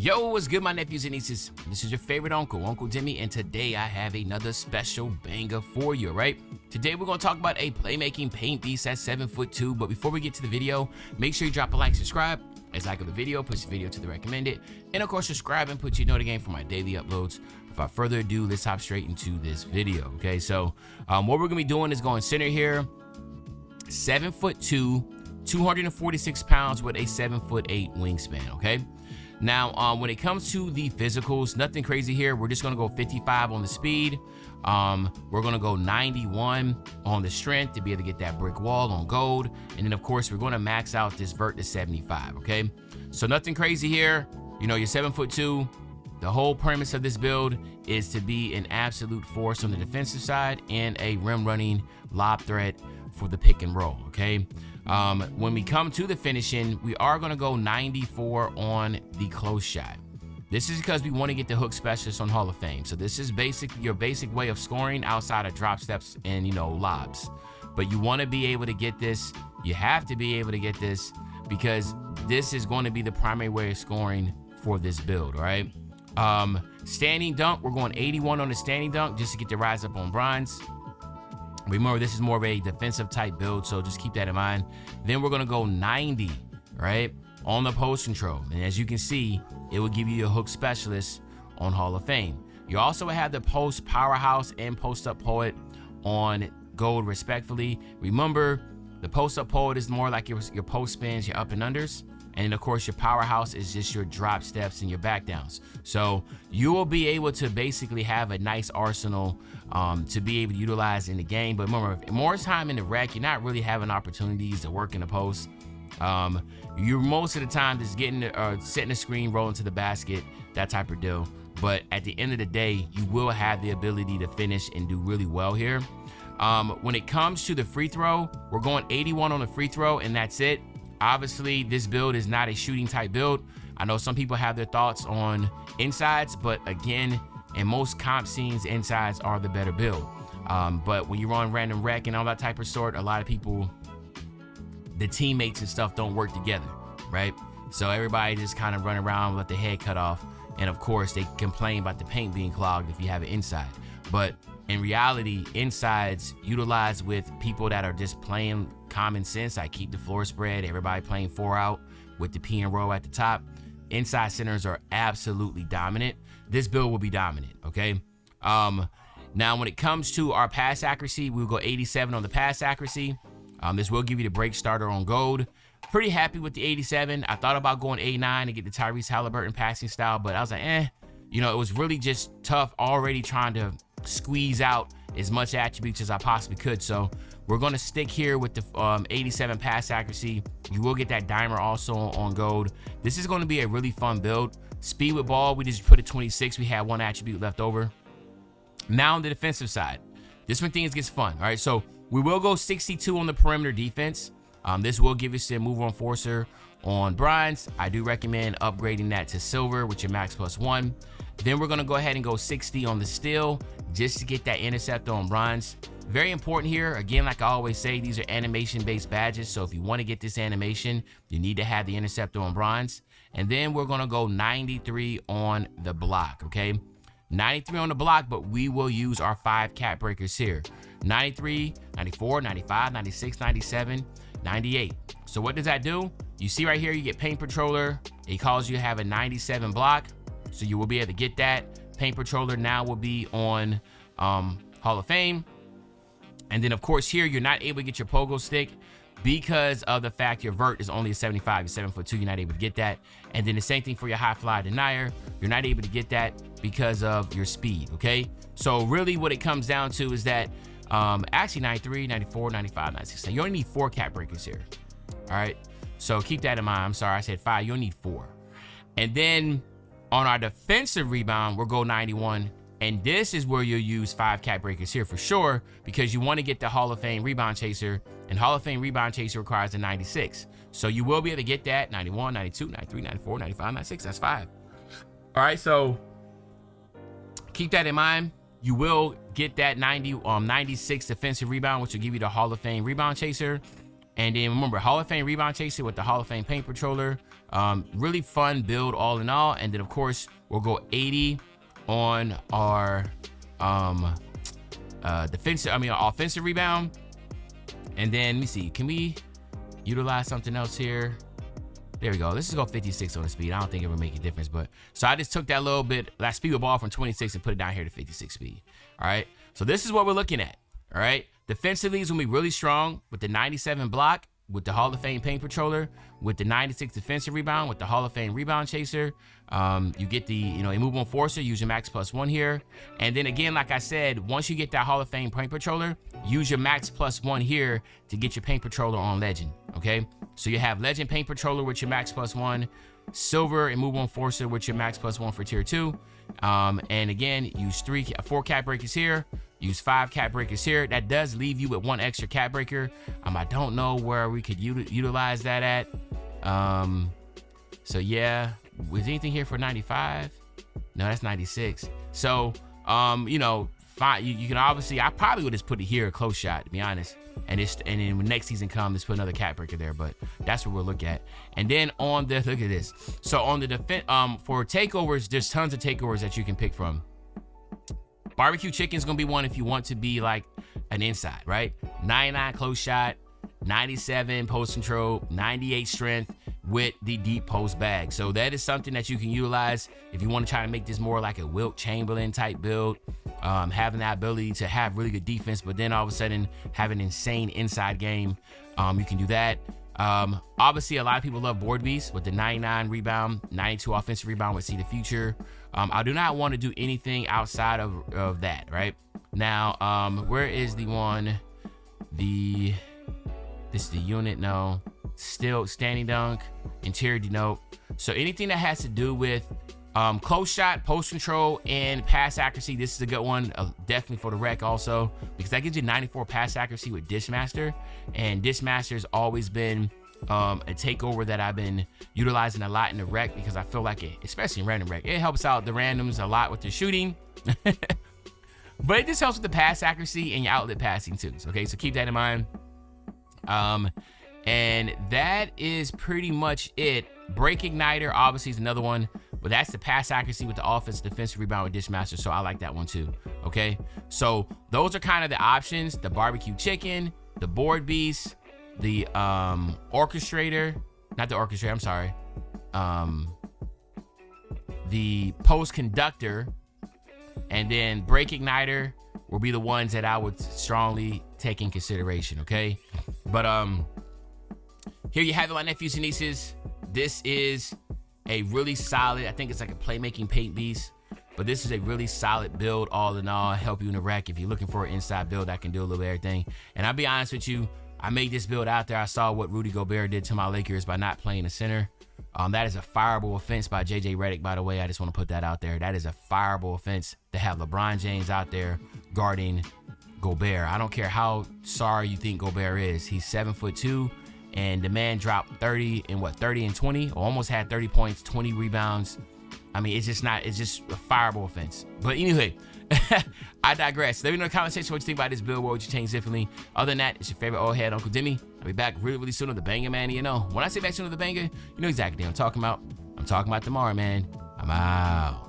Yo, what's good, my nephews and nieces? This is your favorite uncle, Uncle Jimmy, and today I have another special banger for you, right? Today we're going to talk about a playmaking paint beast at 7'2", but before we get to the video, make sure you drop a like, subscribe, as like of the video, push the video to the recommended, and of course subscribe and put your notification for my daily uploads. Without further ado, let's hop straight into this video, okay? So what we're going to be doing is going center here, 7'2", 246 pounds with a 7'8" wingspan, okay? Now, when it comes to the physicals, nothing crazy here. We're just going to go 55 on the speed. We're going to go 91 on the strength to be able to get that brick wall on gold. And then, of course, we're going to max out this vert to 75, okay? So nothing crazy here. You know, you're 7'2". The whole premise of this build is to be an absolute force on the defensive side and a rim running lob threat for the pick and roll, okay? When we come to the finishing, we are going to go 94 on the close shot. This is because we want to get the hook specialist on Hall of Fame. So this is your basic way of scoring outside of drop steps and, you know, lobs. But you want to be able to get this. You have to be able to get this because this is going to be the primary way of scoring for this build, all right? Standing dunk, we're going 81 on the standing dunk just to get the rise up on bronze. Remember, this is more of a defensive type build, so just keep that in mind. Then we're going to go 90, right, on the post control. And as you can see, it will give you a hook specialist on Hall of Fame. You also have the post powerhouse and post up poet on gold, respectfully. Remember, the post up poet is more like your post spins, your up and unders. And then, of course, your powerhouse is just your drop steps and your back downs. So you will be able to basically have a nice arsenal to be able to utilize in the game. But remember, more time in the rec, you're not really having opportunities to work in the post. You're most of the time just getting setting the screen, rolling to the basket, that type of deal. But at the end of the day, you will have the ability to finish and do really well here. When it comes to the free throw, we're going 81 on the free throw, and that's it. Obviously, this build is not a shooting type build. I know some people have their thoughts on insides, but again, in most comp scenes, insides are the better build. But when you're on random rec and all that type of sort, a lot of people, the teammates and stuff don't work together, right? So everybody just kind of run around with the head cut off. And of course, they complain about the paint being clogged if you have it inside. But in reality, insides utilized with people that are just playing common sense. I keep the floor spread, everybody playing 4 out with the P and roll at the top. Inside centers are absolutely dominant. This build will be dominant, okay? Now, when it comes to our pass accuracy, we'll go 87 on the pass accuracy. This will give you the break starter on gold. Pretty happy with the 87. I thought about going 89 to get the Tyrese Halliburton passing style, but I was like, you know, it was really just tough already trying to squeeze out as much attributes as I possibly could. So we're going to stick here with the 87 pass accuracy. You will get that dimer also on gold. This is going to be a really fun build. Speed with ball, we just put it 26. We had one attribute left over. Now on the defensive side, this one things gets fun. All right, so we will go 62 on the perimeter defense. This will give us a move on forcer on bronze. I do recommend upgrading that to silver with your max +1. Then we're going to go ahead and go 60 on the steal just to get that interceptor on bronze. Very important here. Again, like I always say, these are animation-based badges. So if you want to get this animation, you need to have the interceptor on bronze. And then we're going to go 93 on the block, okay? 93 on the block, but we will use our 5 cap breakers here. 93, 94, 95, 96, 97, 98. So what does that do? You see right here, you get Paint Patroller. It calls you to have a 97 block. So you will be able to get that. Paint Patroller now will be on Hall of Fame. And then, of course, here, you're not able to get your pogo stick because of the fact your vert is only a 75. You're 7'2", you're not able to get that. And then the same thing for your high fly denier. You're not able to get that because of your speed, okay? So really what it comes down to is that actually 93, 94, 95, 96. You only need 4 cap breakers here, all right? So keep that in mind. I'm sorry, I said 5. You only need 4. And then on our defensive rebound, we'll go 91. And this is where you'll use 5 cap breakers here for sure, because you want to get the Hall of Fame rebound chaser, and Hall of Fame rebound chaser requires a 96. So you will be able to get that 91, 92, 93, 94, 95, 96. That's 5. All right, so keep that in mind. You will get that 96 defensive rebound, which will give you the Hall of Fame rebound chaser. And then remember, Hall of Fame Rebound Chaser with the Hall of Fame Paint Patroller. Really fun build all in all. And then of course, we'll go 80 on our offensive rebound. And then let me see, can we utilize something else here? There we go. Let's just go 56 on the speed. I don't think it would make a difference, but so I just took that little bit, that speed of ball from 26 and put it down here to 56 speed. All right. So this is what we're looking at. All right. Defensively is going to be really strong with the 97 block, with the Hall of Fame Paint Patroller, with the 96 defensive rebound, with the Hall of Fame Rebound Chaser. You get the, immovable enforcer, use your max +1 here. And then again, like I said, once you get that Hall of Fame Paint Patroller, use your max +1 here to get your Paint Patroller on Legend, okay? So you have Legend Paint Patroller with your max +1, Silver Immovable Enforcer with your max +1 for Tier 2. And again, use 4 cap breakers here, use 5 cap breakers here. That does leave you with 1 extra cap breaker. I don't know where we could utilize that at. So yeah, was anything here for 95? No, that's 96. So, fine. You can obviously, I probably would just put it here, a close shot, to be honest. And then when next season comes, let's put another cap breaker there. But that's what we'll look at. And then on the, look at this. So on the defense, for takeovers, there's tons of takeovers that you can pick from. Barbecue chicken is gonna be one if you want to be like an inside, right? 99 close shot, 97 post control, 98 strength with the deep post bag. So that is something that you can utilize if you want to try to make this more like a Wilt Chamberlain type build. Having that ability to have really good defense, but then all of a sudden have an insane inside game. You can do that. Obviously, a lot of people love Board Beast with the 99 rebound, 92 offensive rebound with See the Future. I do not want to do anything outside of that, right? Now, where is the one? This is the unit, no. Still standing dunk, interior denote. So anything that has to do with close shot, post control, and pass accuracy, this is a good one, definitely for the rec also, because that gives you 94 pass accuracy with Dishmaster, and Dishmaster's always been a takeover that I've been utilizing a lot in the rec, because I feel like it, especially in random rec, it helps out the randoms a lot with the shooting, but it just helps with the pass accuracy and your outlet passing too. Okay, so keep that in mind. And that is pretty much it. Break Igniter obviously is another one, but that's the pass accuracy with the offense, defensive rebound with Dishmaster, so I like that one too. Okay, so those are kind of the options: the barbecue chicken, the Board Beast, the orchestrator, not the orchestrator, I'm sorry, the post conductor, and then Break Igniter will be the ones that I would strongly take in consideration. Okay, but here you have it, my nephews and nieces. This is a really solid, I think it's like a playmaking paint beast, but this is a really solid build all in all. Help you in the rack if you're looking for an inside build that can do a little bit of everything. And I'll be honest with you, I made this build out there. I saw what Rudy Gobert did to my Lakers by not playing the center. That is a fireable offense by JJ Redick, by the way. I just want to put that out there. That is a fireable offense to have LeBron James out there guarding Gobert. I don't care how sorry you think Gobert is. He's 7'2", and the man dropped 30 and 20, or almost had 30 points, 20 rebounds. I mean, it's just a fireable offense. But anyway, I digress. Let me know in the comment section what you think about this build. What would you change differently? Other than that, it's your favorite old head, Uncle Demi. I'll be back really, really soon with the banger, man. You know, when I say back soon with the banger, you know exactly what I'm talking about. I'm talking about tomorrow, man. I'm out.